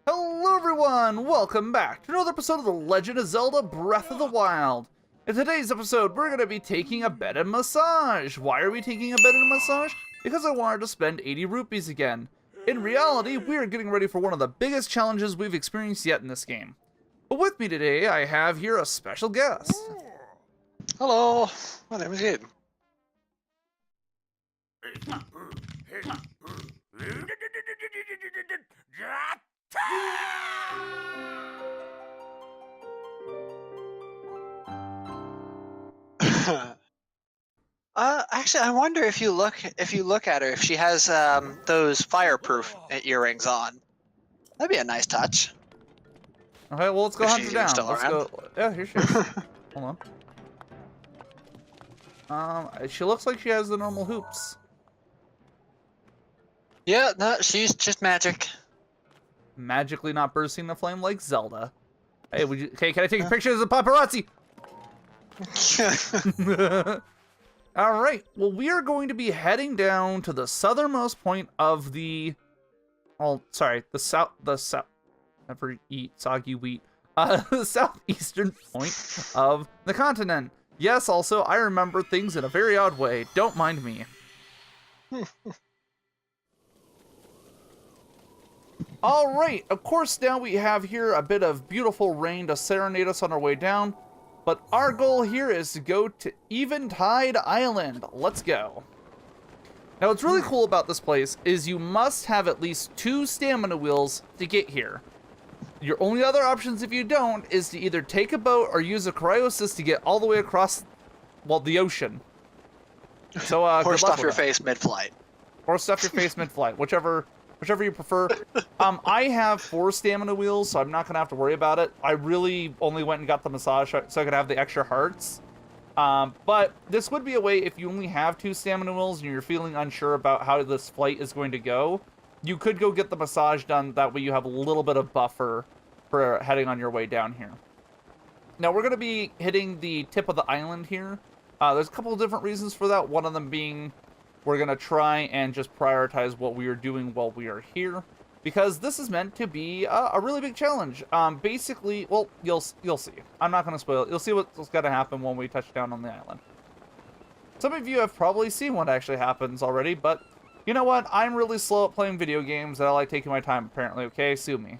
Hello everyone! Welcome back to another episode of The Legend of Zelda Breath of the Wild. In today's episode, we're going to be taking a bed and massage. Why are we taking a bed and massage? Because I wanted to spend 80 rupees again. In reality, we are getting ready for one of the biggest challenges we've experienced yet in this game. But with me today, I have here a special guest. Hello, my name is Gabe. Actually, I wonder if you look at her, if she has those fireproof earrings on. That'd be a nice touch. Okay, well, let's go hunt her down. Still Let's around. go. Yeah, here she is. Hold on. She looks like she has the normal hoops. Yeah, no, she's just magic. Magically not bursting the flame like Zelda. Hey, would you? Okay, can I take pictures of paparazzi? All right. Well, we are going to be heading down to the southernmost point of the. Oh, sorry, the south. Never eat soggy wheat. The southeastern point of the continent. Yes. Also, I remember things in a very odd way. Don't mind me. All right. Of course, now we have here a bit of beautiful rain to serenade us on our way down. But our goal here is to go to Eventide Island. Let's go. Now, what's really cool about this place is you must have at least 2 stamina wheels to get here. Your only other options if you don't is to either take a boat or use a cryosis to get all the way across, well, the ocean. So, Or good stuff luck your with that. face mid-flight. Or stuff your face mid-flight, whichever you prefer. I have 4 stamina wheels, so I'm not gonna have to worry about it. I really only went and got the massage so I could have the extra hearts. But this would be a way if you only have 2 stamina wheels and you're feeling unsure about how this flight is going to go, you could go get the massage done. That way you have a little bit of buffer for heading on your way down here. Now we're gonna be hitting the tip of the island here. There's a couple of different reasons for that. One of them being we're going to try and just prioritize what we are doing while we are here, because this is meant to be a really big challenge. Basically, well, you'll see. I'm not going to spoil it. You'll see what's going to happen when we touch down on the island. Some of you have probably seen what actually happens already, but you know what? I'm really slow at playing video games, and I like taking my time, apparently, okay? Sue me.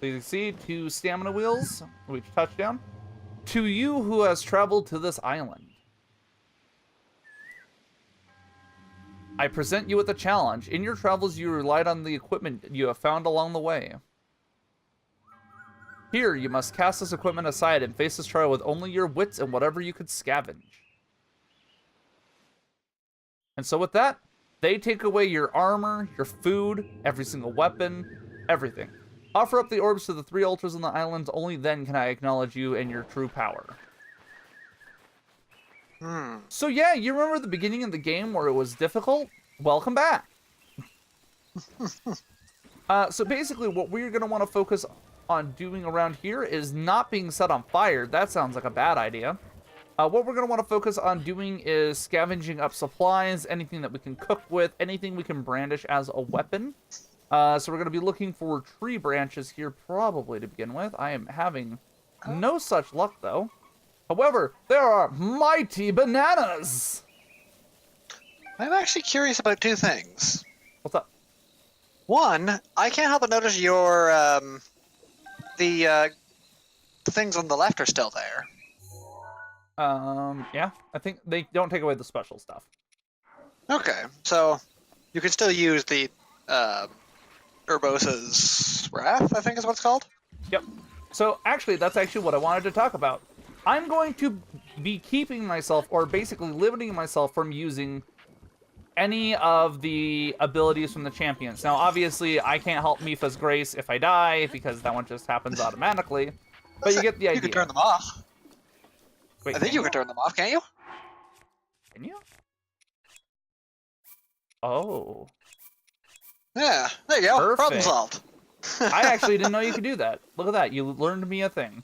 So you can see 2 stamina wheels. We touch down. To you who has traveled to this island, I present you with a challenge. In your travels, you relied on the equipment you have found along the way. Here, you must cast this equipment aside and face this trial with only your wits and whatever you could scavenge. And so with that, they take away your armor, your food, every single weapon, everything. Offer up the orbs to the 3 altars on the islands. Only then can I acknowledge you and your true power. So yeah, you remember the beginning of the game where it was difficult? Welcome back. So basically what we're going to want to focus on doing around here is not being set on fire. That sounds like a bad idea. What we're going to want to focus on doing is scavenging up supplies, anything that we can cook with, anything we can brandish as a weapon. So we're going to be looking for tree branches here probably to begin with. I am having no such luck though. However, there are mighty bananas! I'm actually curious about 2 things. What's up? One, I can't help but notice your the things on the left are still there. Yeah, I think they don't take away the special stuff. Okay, so you can still use the Urbosa's Wrath, I think is what it's called. Yep. So actually, that's actually what I wanted to talk about. I'm going to be keeping myself, or basically limiting myself from using any of the abilities from the champions. Now, obviously, I can't help Mipha's Grace if I die, because that one just happens automatically. But you get the idea. You can turn them off. Wait, I think you can turn them off, can't you? Can you? Oh. Yeah, there you go. Perfect. Problem solved. I actually didn't know you could do that. Look at that. You learned me a thing.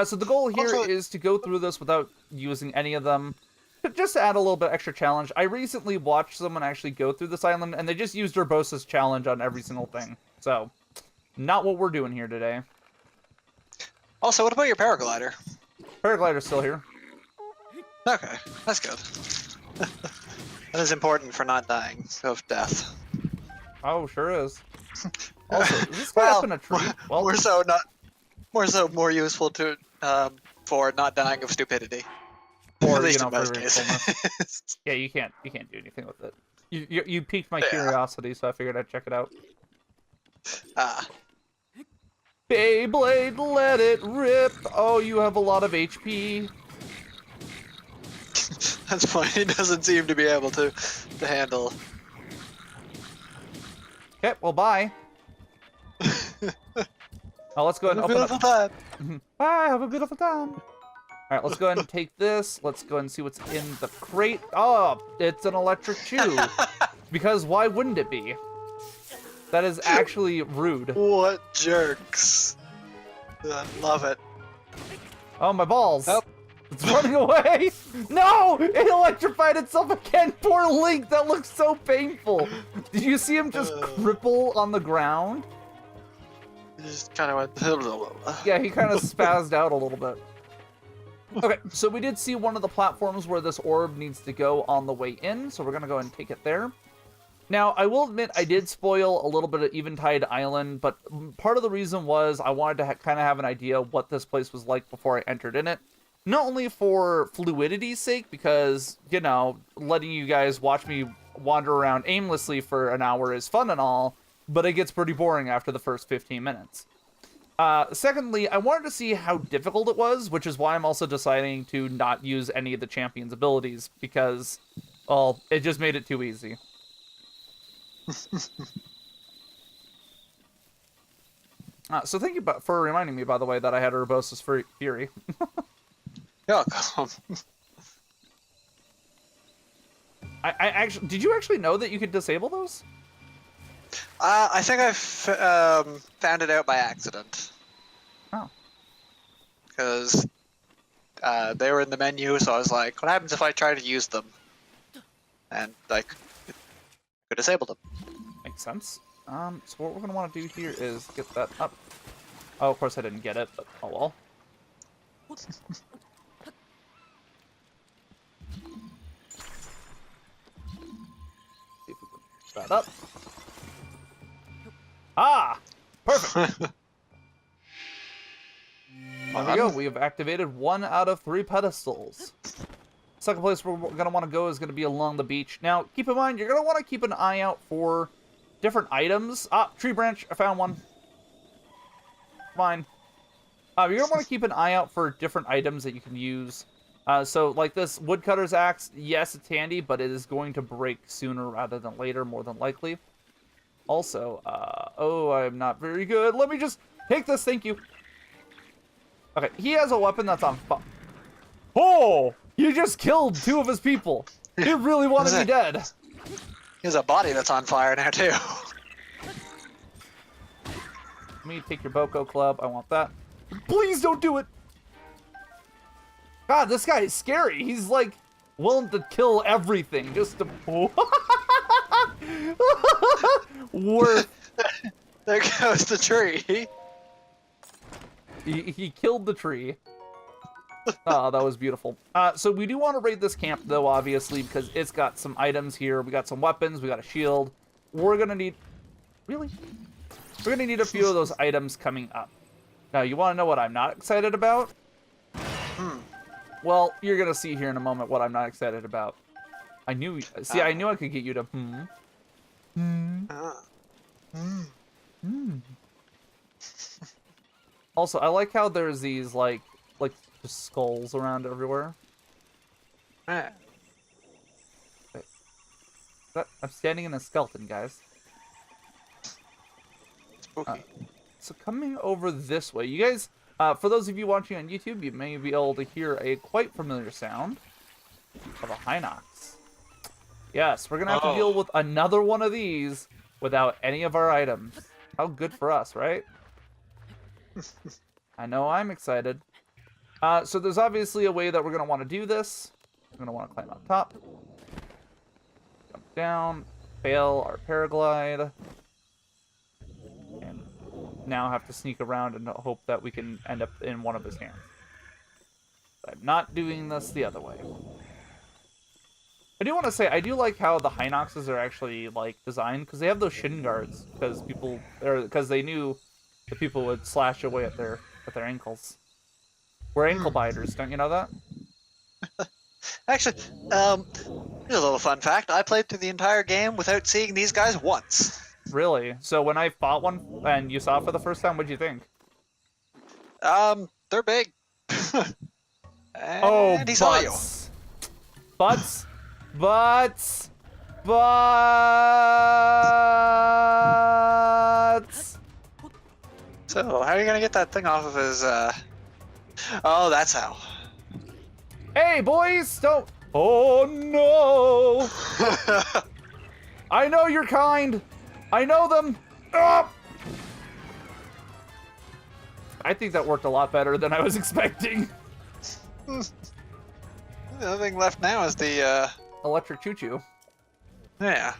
So the goal here Also, is to go through this without using any of them. just to add a little bit extra challenge, I recently watched someone actually go through this island, and they just used Urbosa's challenge on every single thing. So, not what we're doing here today. Also, what about your paraglider? Paraglider's still here. Okay, that's good. That is important for not dying of death. Oh, sure is. Also, is this guy up in a tree? Well, more useful to for not dying of stupidity. or, At least you know, in most for cases. yeah, you can't do anything with it. You piqued my curiosity, so I figured I'd check it out. Beyblade, let it rip. Oh, you have a lot of HP. That's fine. He doesn't seem to be able to handle. Okay, well, bye. Oh, let's go ahead and open up. Time. Bye, have a beautiful time. All right, let's go ahead and take this. Let's go ahead and see what's in the crate. Oh, it's an electric shoe. Because why wouldn't it be? That is actually rude. What jerks. I love it. Oh, my balls. Oh. It's running away. No, it electrified itself again. Poor Link, that looks so painful. Did you see him just cripple on the ground? He just kind of went. Yeah, he kind of spazzed out a little bit. Okay, so we did see one of the platforms where this orb needs to go on the way in, so we're going to go and take it there. Now, I will admit I did spoil a little bit of Eventide Island, but part of the reason was I wanted to kind of have an idea what this place was like before I entered in it. Not only for fluidity's sake, because, you know, letting you guys watch me wander around aimlessly for an hour is fun and all, but it gets pretty boring after the first 15 minutes. Secondly, I wanted to see how difficult it was, which is why I'm also deciding to not use any of the champion's abilities, because, well, it just made it too easy. So thank you for reminding me, by the way, that I had Urbosa's Fury. Yeah. I actually, did you actually know that you could disable those? I think I found it out by accident. Oh. Because they were in the menu, so I was like, what happens if I try to use them? And, like, could disable them. Makes sense. So what we're going to want to do here is get that up. Oh, of course I didn't get it, but oh well. See if we can push that up. Ah! Perfect! There we go. We have activated 1 out of 3 pedestals. Second place we're going to want to go is going to be along the beach. Now, keep in mind, you're going to want to keep an eye out for different items. Ah, tree branch. I found one. Fine. You're going to want to keep an eye out for different items that you can use. So, like this woodcutter's axe, yes, it's handy, but it is going to break sooner rather than later, more than likely. Also, oh, I'm not very good. Let me just take this, thank you. Okay, he has a weapon that's on fire. Oh! You just killed 2 of his people. He really wanted me dead. He has a body that's on fire now, too. Let me take your Boko Club. I want that. Please don't do it! God, this guy is scary. He's, like, willing to kill everything just to... Worth. There goes the tree. He killed the tree. Oh, that was beautiful. So we do want to raid this camp, though, obviously, because it's got some items here. We got some weapons. We got a shield. We're going to need... Really? We're going to need a few of those items coming up. Now, you want to know what I'm not excited about? Well, you're going to see here in a moment what I'm not excited about. I knew... See, I knew I could get you to... Also, I like how there's these, like just skulls around everywhere. Ah. Wait. I'm standing in a skeleton, guys. Spooky. So coming over this way, you guys, for those of you watching on YouTube, you may be able to hear a quite familiar sound of a Hinox. Yes, we're going to have to deal with another one of these without any of our items. How good for us, right? I know I'm excited. So there's obviously a way that we're going to want to do this. I'm gonna want to climb up top. Jump down. Fail our paraglide. And now have to sneak around and hope that we can end up in one of his hands. I'm not doing this the other way. I do want to say, I do like how the Hinoxes are actually, like, designed, because they have those shin guards, because they knew the people would slash away at their ankles. We're ankle biters, don't you know that? Actually, here's a little fun fact. I played through the entire game without seeing these guys once. Really? So when I fought one, and you saw it for the first time, what'd you think? They're big. Oh, And he saw you. Butts. So, how are you gonna get that thing off of his, Oh, that's how. Hey, boys, don't... Oh, no! I know you're kind. I know them. Ah! I think that worked a lot better than I was expecting. The only thing left now is the, Electric choo-choo. yeah.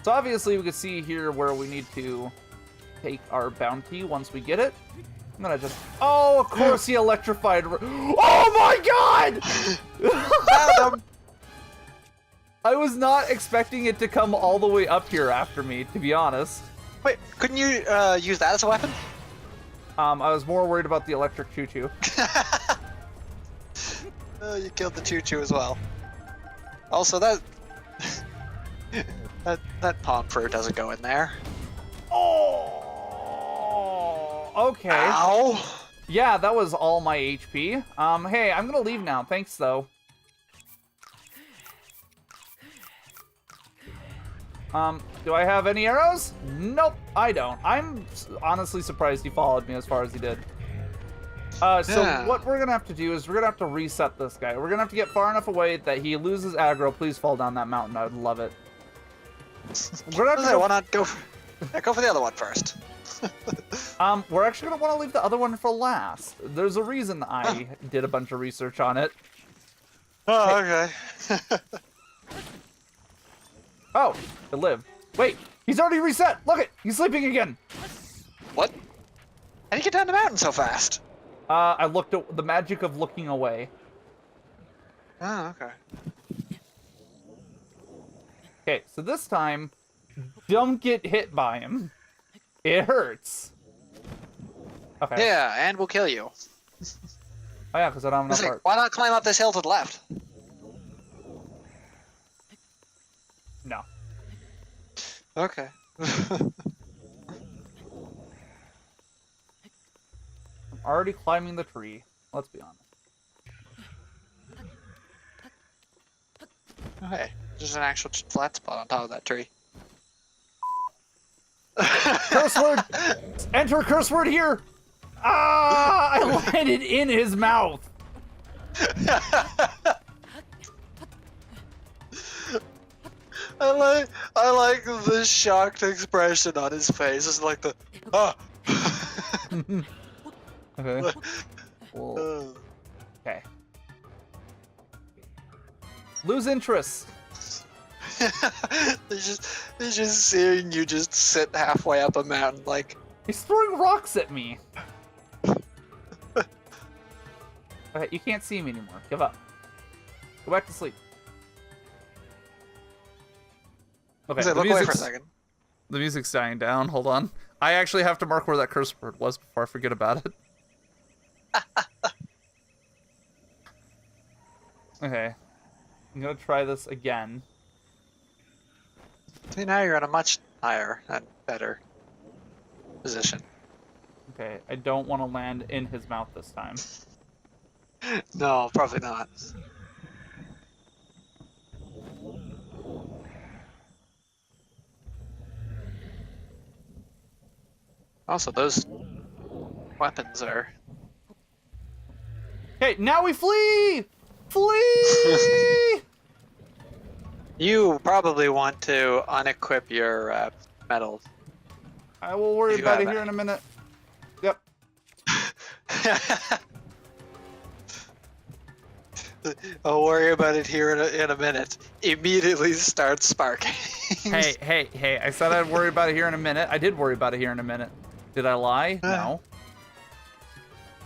So obviously we can see here where we need to take our bounty once we get it. I'm gonna just... Oh, of course he electrified... Oh my god! Found him. I was not expecting it to come all the way up here after me, to be honest. Wait, couldn't you, use that as a weapon? I was more worried about the electric choo-choo. Oh, you killed the choo-choo as well. Also, that... that palm fruit doesn't go in there. Oh, okay. Ow! Yeah, that was all my HP. Hey, I'm gonna leave now. Thanks, though. Do I have any arrows? Nope, I don't. I'm honestly surprised he followed me as far as he did. So what we're gonna have to do is we're gonna have to reset this guy. We're gonna have to get far enough away that he loses aggro. Please fall down that mountain. I would love it. We're gonna have to Why not go for... Yeah, go for the other one first. We're actually gonna want to leave the other one for last. There's a reason I did a bunch of research on it. Oh, okay. Oh, it lived. Wait, he's already reset. Look it, he's sleeping again. What? How do you get down the mountain so fast? I looked at the magic of looking away. Oh, okay. Okay, so this time, don't get hit by him. It hurts. Okay. Yeah, and we'll kill you. Oh yeah, because I don't have enough Listen, heart. why not climb up this hill to the left? No. Okay. I'm already climbing the tree. Let's be honest. Okay, there's an actual flat spot on top of that tree. Curse word! Enter curse word here! Ah! I landed in his mouth! I like the shocked expression on his face. It's like the Okay. Well, okay. Lose interest. They're just seeing you just sit halfway up a mountain like... He's throwing rocks at me. Okay, you can't see me anymore. Give up. Go back to sleep. Okay, Look away for a second. The music's dying down. Hold on. I actually have to mark where that curse word was before I forget about it. Okay. I'm gonna try this again. See, now you're in a much higher and better position. Okay, I don't want to land in his mouth this time. No, probably not. Also, those weapons are... Okay, now we flee! Flee! You probably want to unequip your metal. I will worry You about it have here in a minute. Yep. I'll worry about it here in a minute. Immediately starts sparking. Hey, I said I'd worry about it here in a minute. I did worry about it here in a minute. Did I lie? No.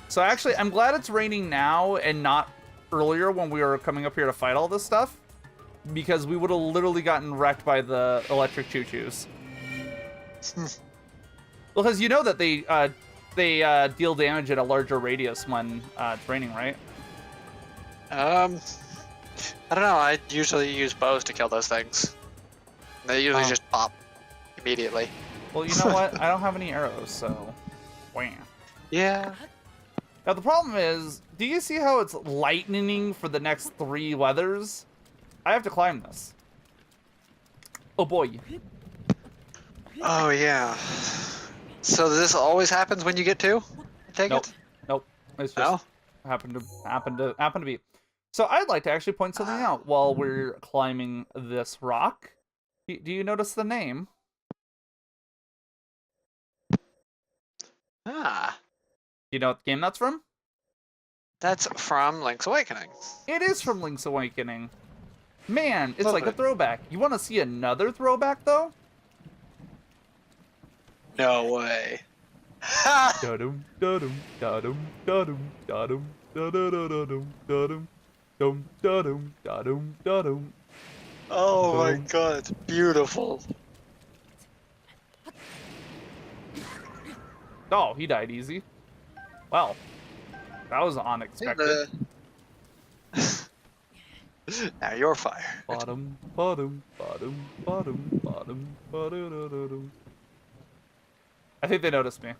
So actually, I'm glad it's raining now and not earlier when we were coming up here to fight all this stuff, because we would have literally gotten wrecked by the electric choo-choos. Because you know that they deal damage at a larger radius when it's raining, right? I don't know. I usually use bows to kill those things. They usually just pop immediately. Well, you know what? I don't have any arrows, so wham. Yeah. Now the problem is, do you see how it's lightning for the next 3 weathers? I have to climb this. Oh boy. Oh yeah. So this always happens when you get 2? Take Nope. it? Nope. It's just No? happened to be. So I'd like to actually point something out while we're climbing this rock. Do you notice the name? Ah. You know what game that's from? That's from Link's Awakening. It is from Link's Awakening. Man, it's Love like a it. throwback. You want to see another throwback, though? No way. Ha! Da-dum, da-dum, da-dum, da-dum, da-dum, da-da-da-da-dum, da-dum, dum, da-dum, da-dum, da-dum. Oh my god, beautiful. Oh, he died easy. Well, that was unexpected. Now you're fire. Bottom, bottom, bottom, bottom, bottom, ba-da-da-da-dum. I think they noticed me.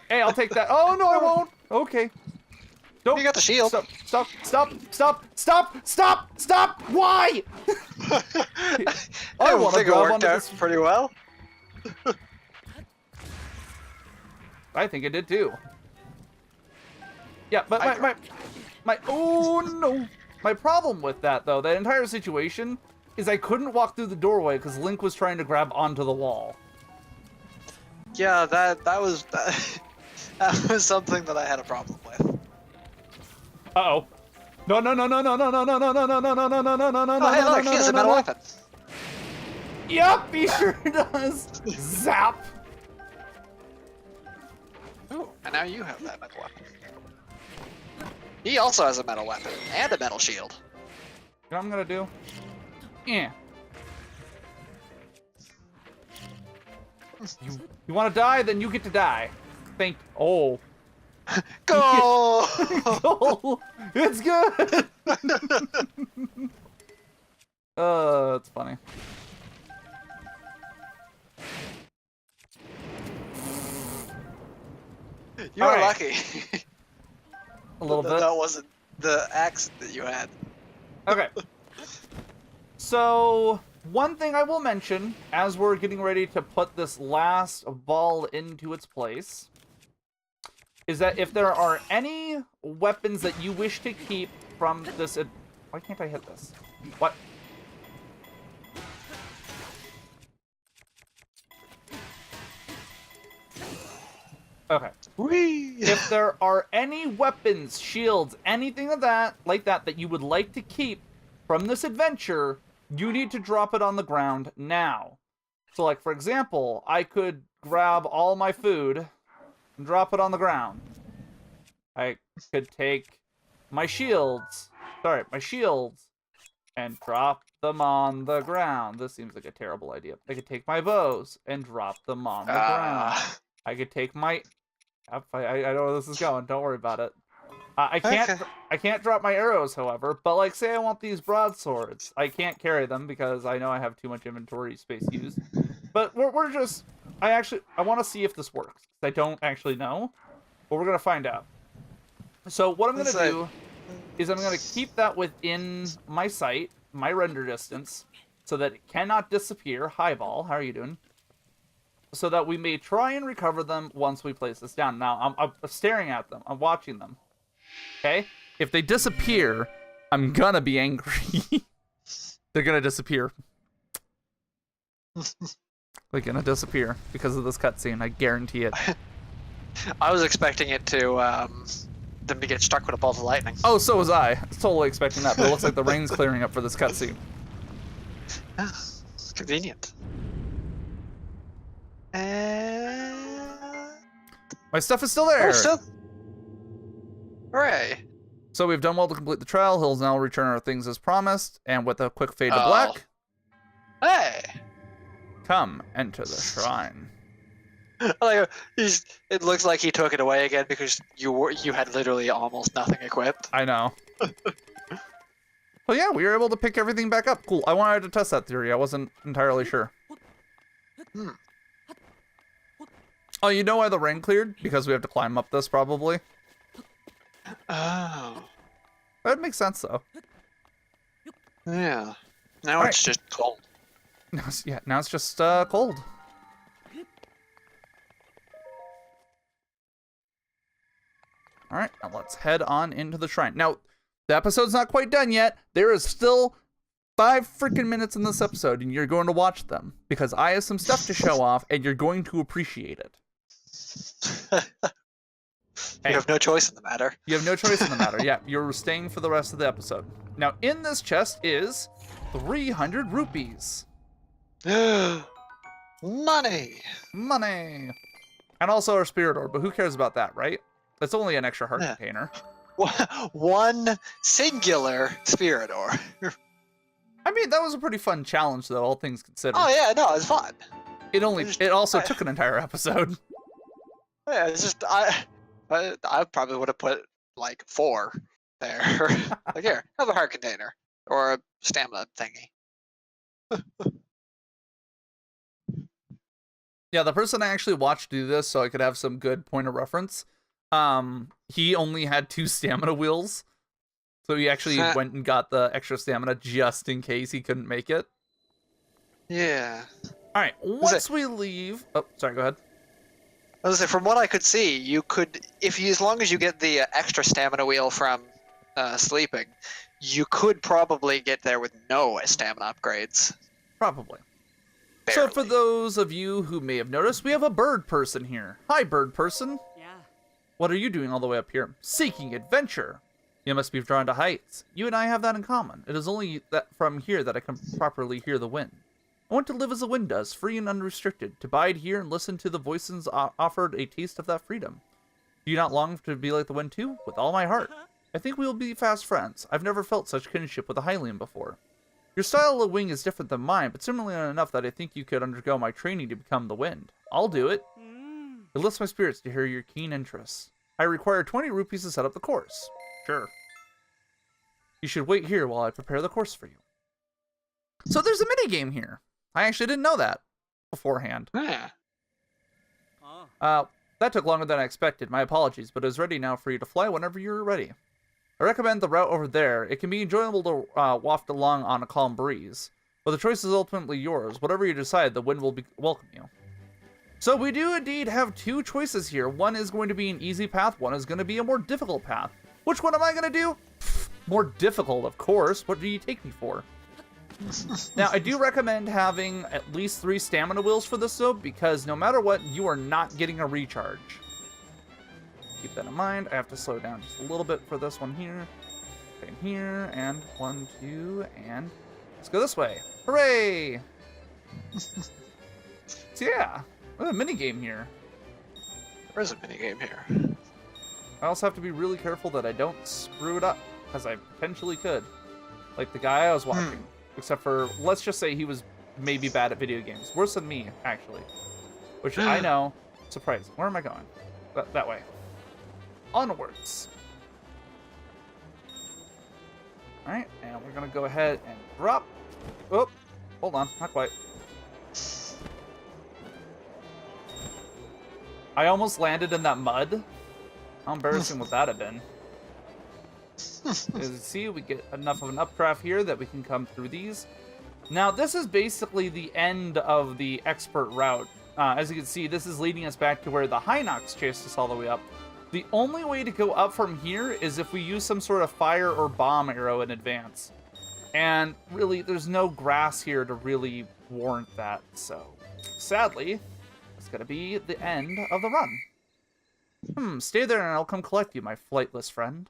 Hey, I'll take that. Oh, no, I won't. Okay. Don't. You got the shield. Stop, stop, stop, stop, stop, stop, stop. Why? I wanna think it grab worked onto out this- pretty well. I think it did too. Yeah, but oh no. My problem with that, though, that entire situation, is I couldn't walk through the doorway because Link was trying to grab onto the wall. Yeah, that was that was something that I had a problem with. Uh-oh. No, no, no, no, no, no, no, no, no, no, no, no, no, no, no, no, no, no, Oh, hey, look, he has a metal weapon. Yep, he sure does. Zap. Ooh, and now you have that metal weapon. He also has a metal weapon and a metal shield. You know what I'm gonna do? Yeah. You want to die? Then you get to die. Thank. Oh. Go! Oh, it's good. It's funny. You All were right. lucky. A little bit. That wasn't the axe that you had. Okay. So, one thing I will mention as we're getting ready to put this last ball into its place is that if there are any weapons that you wish to keep from this... Why can't I hit this? What? Okay. Whee! If there are any weapons, shields, anything of that, like that you would like to keep from this adventure, you need to drop it on the ground now. So, like, for example, I could grab all my food and drop it on the ground. I could take my shields, and drop them on the ground. This seems like a terrible idea. I could take my bows and drop them on the ground. I could take my... I know where this is going. Don't worry about it. I can't drop my arrows, however. But like, say I want these broadswords, I can't carry them because I know I have too much inventory space used. But we're just... I want to see if this works. I don't actually know, but we're gonna find out. So what I'm gonna do is I'm gonna keep that within my sight, my render distance, so that it cannot disappear. Hi, Ball. How are you doing? So that we may try and recover them once we place this down. Now, I'm staring at them. I'm watching them. Okay? If they disappear, I'm gonna be angry. They're gonna disappear. They're gonna disappear because of this cutscene. I guarantee it. I was expecting it to them to get struck with a bolt of lightning. Oh, so was I. I was totally expecting that, but it looks like the rain's clearing up for this cutscene. It's convenient. And... My stuff is still there! Oh, still... Hooray. So we've done well to complete the trial. He'll now return our things as promised, and with a quick fade to Oh. black, Hey! come, enter the shrine. Like, it looks like he took it away again because you had literally almost nothing equipped. I know. Well, yeah, we were able to pick everything back up. Cool. I wanted to test that theory. I wasn't entirely sure. Hmm. Oh, you know why the rain cleared? Because we have to climb up this, probably. Oh. That makes sense, though. Yeah. Now All it's just cold. Now it's just cold. All right, now let's head on into the shrine. Now, the episode's not quite done yet. There is still 5 freaking minutes in this episode, and you're going to watch them because I have some stuff to show off, and you're going to appreciate it. You have no choice in the matter. You have no choice in the matter. Yeah, you're staying for the rest of the episode. Now, in this chest is 300 rupees. Money! Money! And also our spirit orb, but who cares about that, right? That's only an extra heart container. One singular spirit orb. I mean, that was a pretty fun challenge, though, all things considered. Oh yeah, no, it's fun. It also took an entire episode. Yeah, it's just I probably would have put like 4 there. Like here, have a heart container or a stamina thingy. Yeah, the person I actually watched do this, so I could have some good point of reference. He only had 2 stamina wheels, so he actually went and got the extra stamina just in case he couldn't make it. Yeah. All right, once we leave, oh, sorry, go ahead. I was gonna say, from what I could see, you could, as long as you get the extra stamina wheel from sleeping, you could probably get there with no stamina upgrades. Probably. Barely. So for those of you who may have noticed, we have a bird person here. Hi, bird person. Yeah. What are you doing all the way up here? Seeking adventure. You must be drawn to heights. You and I have that in common. It is only that from here that I can properly hear the wind. I want to live as the wind does, free and unrestricted, to bide here and listen to the voices offered a taste of that freedom. Do you not long to be like the wind too? With all my heart. I think we will be fast friends. I've never felt such kinship with a Hylian before. Your style of wing is different than mine, but similar enough that I think you could undergo my training to become the wind. I'll do it. It lifts my spirits to hear your keen interests. I require 20 rupees to set up the course. Sure. You should wait here while I prepare the course for you. So there's a minigame here. I actually didn't know that beforehand. Yeah. That took longer than I expected. My apologies, but it is ready now for you to fly whenever you're ready. I recommend the route over there. It can be enjoyable to waft along on a calm breeze. But the choice is ultimately yours. Whatever you decide, the wind will welcome you. So we do indeed have 2 choices here. One is going to be an easy path. One is going to be a more difficult path. Which one am I going to do? More difficult, of course. What do you take me for? Now, I do recommend having at least 3 stamina wheels for this, though, because no matter what, you are not getting a recharge. Keep that in mind. I have to slow down just a little bit for this one here. And here, and 1, 2, and let's go this way. Hooray! So yeah, there's a minigame here. There is a minigame here. I also have to be really careful that I don't screw it up, because I potentially could. Like the guy I was watching. Except for, let's just say he was maybe bad at video games. Worse than me, actually. Which I know. Surprising. Where am I going? That way. Onwards. Alright, and we're going to go ahead and drop. Oh, hold on. Not quite. I almost landed in that mud. How embarrassing would that have been? As you see, we get enough of an upcraft here that we can come through these. Now, this is basically the end of the expert route. As you can see, this is leading us back to where the Hinox chased us all the way up. The only way to go up from here is if we use some sort of fire or bomb arrow in advance. And really, there's no grass here to really warrant that. So, sadly, it's going to be the end of the run. Stay there and I'll come collect you, my flightless friend.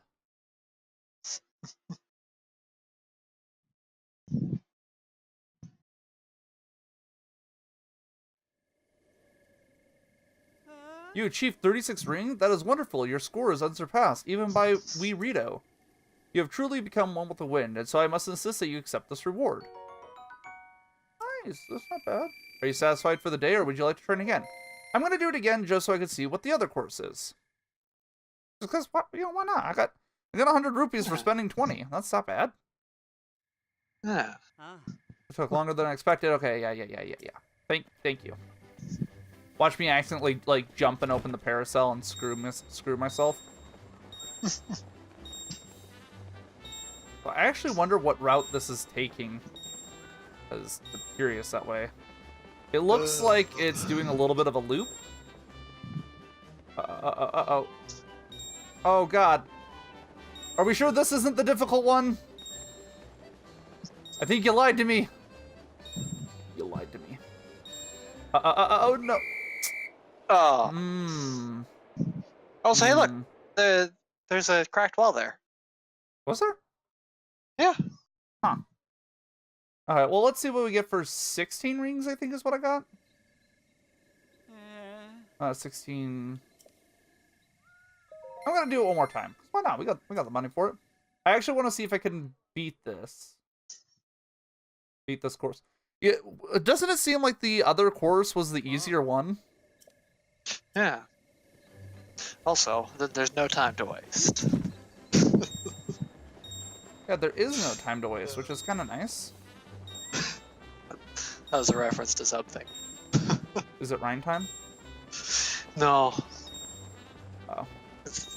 You achieved 36 rings? That is wonderful. Your score is unsurpassed, even by wee Rito. You have truly become one with the wind, and so I must insist that you accept this reward. Nice, that's not bad. Are you satisfied for the day, or would you like to try again? I'm going to do it again just so I can see what the other course is. Because, why not? I got 100 rupees for spending 20. That's not bad. Yeah. It took longer than I expected. Okay, yeah. Thank you. Watch me accidentally, like, jump and open the paracel and screw myself. I actually wonder what route this is taking. Because I'm curious that way. It looks like it's doing a little bit of a loop. Uh-oh. Oh, God. Are we sure this isn't the difficult one? I think you lied to me. You lied to me. Oh, no. Oh. Also, hey, look. There's a cracked wall there. Was there? Yeah. Huh. Alright, well, let's see what we get for 16 rings, I think is what I got. 16. I'm gonna do it one more time. Why not? We got the money for it. I actually want to see if I can beat this. Beat this course. Yeah, doesn't it seem like the other course was the easier one? Yeah. Also, there's no time to waste. Yeah, there is no time to waste, which is kind of nice. That was a reference to something. Is it rhyme time? No. Oh.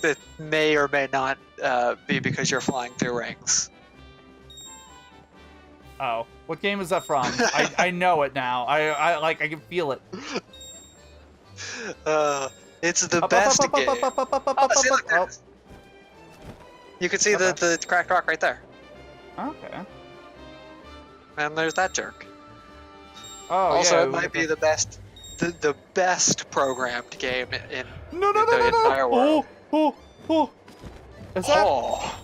It may or may not be because you're flying through rings. Oh. What game is that from? I know it now. I can feel it. It's the best game. Oh, see, look, there it is. You can see the cracked rock right there. Okay. And there's that jerk. Oh, also, yeah, it might be the best programmed game in the entire world. Oh. Is that? Oh.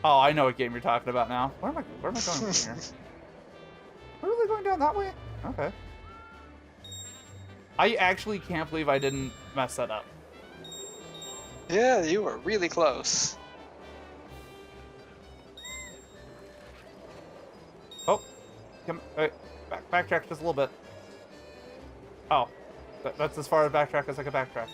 Oh, I know what game you're talking about now. Where am I going from here? We're really going down that way? Okay. I actually can't believe I didn't mess that up. Yeah, you were really close. Oh, come backtrack just a little bit. Oh, that's as far as backtrack as I can backtrack.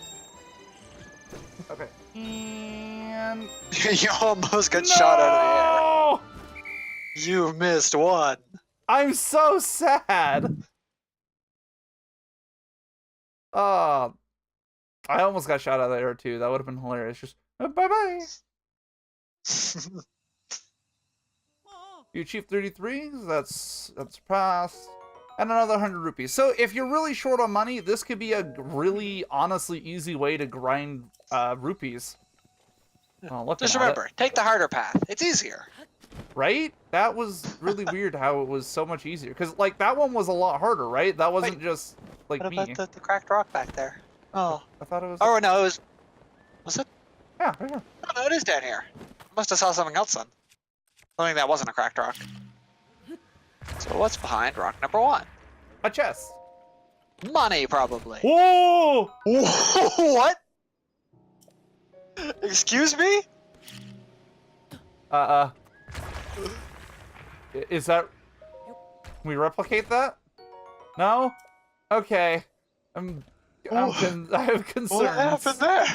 Okay, and You almost got shot out of the air. You missed one. I'm so sad. I almost got shot out of the air too. That would have been hilarious. Just bye. You achieved 33. That's passed. And another 100 rupees. So if you're really short on money, this could be a really, honestly easy way to grind rupees. Well, just remember, take the harder path. It's easier. Right? That was really weird how it was so much easier. Because, like, that one was a lot harder, right? That wasn't just, like, what me. about the cracked rock back there? Oh. I thought it was... Oh, no, it was... Was it? Yeah, right here. Oh, no, it is down here. I must have saw something else then. Something that wasn't a cracked rock. So what's behind rock number 1? A chest. Money, probably. Whoa! What? Excuse me? Is that... Can we replicate that? No? Okay. I have concerns. What happened there?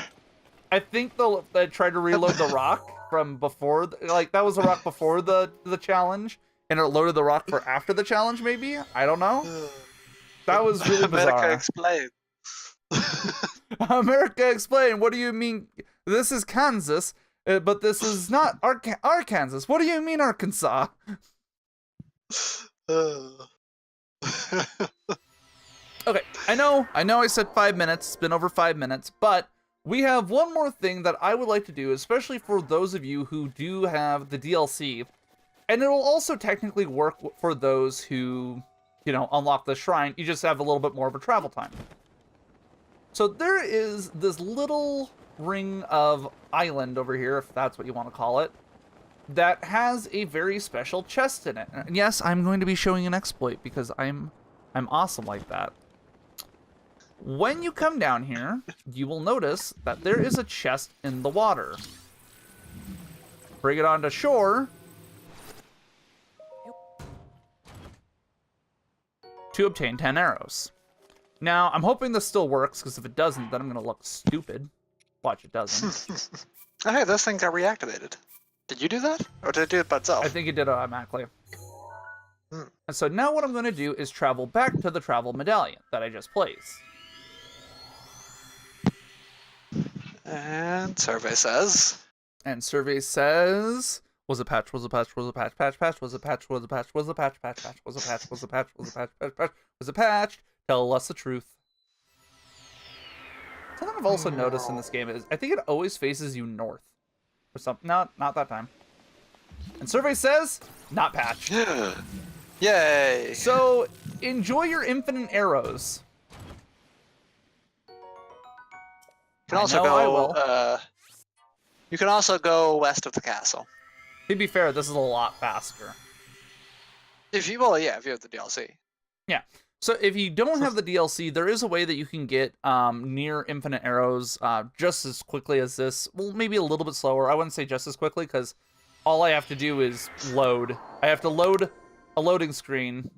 I think they tried to reload the rock from before... Like, that was a rock before the challenge, and it loaded the rock for after the challenge, maybe? I don't know. That was really bizarre. America, explain. America, explain. What do you mean? This is Kansas, but this is not Arkansas. What do you mean, Arkansas? Okay, I know I said 5 minutes. It's been over 5 minutes, but we have one more thing that I would like to do, especially for those of you who do have the DLC, and it will also technically work for those who, you know, unlock the shrine. You just have a little bit more of a travel time. So there is this little ring of island over here, if that's what you want to call it, that has a very special chest in it. And yes, I'm going to be showing an exploit because I'm awesome like that. When you come down here, you will notice that there is a chest in the water. Bring it onto shore to obtain 10 arrows. Now, I'm hoping this still works, because if it doesn't, then I'm going to look stupid. Watch, it doesn't. Oh, hey, this thing got reactivated. Did you do that? Or did it do it by itself? I think it did automatically. And so now what I'm going to do is travel back to the travel medallion that I just placed. And survey says... And survey says... Was a patch, was a patch, was a patch, patch, patch, was a patch, was a patch, was a patch, patch, patch, was a patch, was a patch, was a patch, patch, patch, was a patch. Tell us the truth. Something I've also noticed in this game is I think it always faces you north. Or something. No, not that time. And survey says, not patched. Yay! So, enjoy your infinite arrows. You can also go, you can also go west of the castle. To be fair, this is a lot faster. If you, well, yeah, if you have the DLC. Yeah. So if you don't have the DLC, there is a way that you can get near infinite arrows just as quickly as this. Well, maybe a little bit slower. I wouldn't say just as quickly, because all I have to do is load. I have to load a loading screen,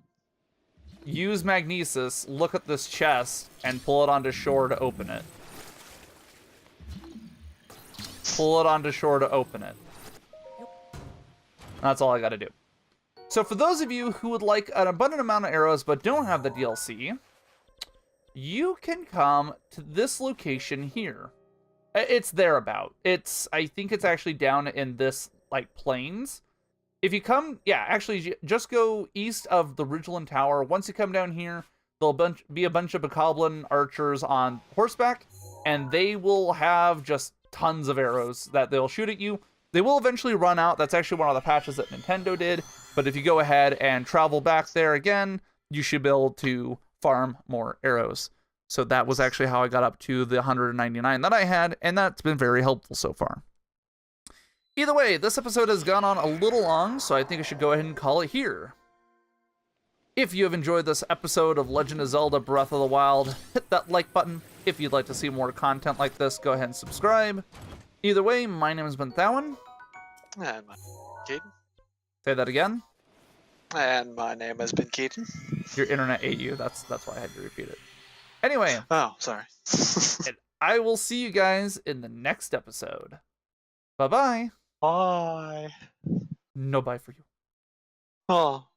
use magnesis, look at this chest, and pull it onto shore to open it. Pull it onto shore to open it. That's all I gotta do. So for those of you who would like an abundant amount of arrows but don't have the DLC, you can come to this location here. It's thereabout. I think it's actually down in this, like, plains. If you come, yeah, actually, just go east of the Ridgeland Tower. Once you come down here, there'll be a bunch of bokoblin archers on horseback, and they will have just tons of arrows that they'll shoot at you. They will eventually run out. That's actually one of the patches that Nintendo did. But if you go ahead and travel back there again, you should be able to farm more arrows. So that was actually how I got up to the 199 that I had, and that's been very helpful so far. Either way, this episode has gone on a little long, so I think I should go ahead and call it here. If you have enjoyed this episode of Legend of Zelda Breath of the Wild, hit that like button. If you'd like to see more content like this, go ahead and subscribe. Either way, my name has been Thowan. And my Keaton. Say that again. And my name has been Keaton. Your internet ate you. That's why I had to repeat it. Anyway. Oh, sorry. I will see you guys in the next episode. Bye-bye. Bye. No bye for you. Oh.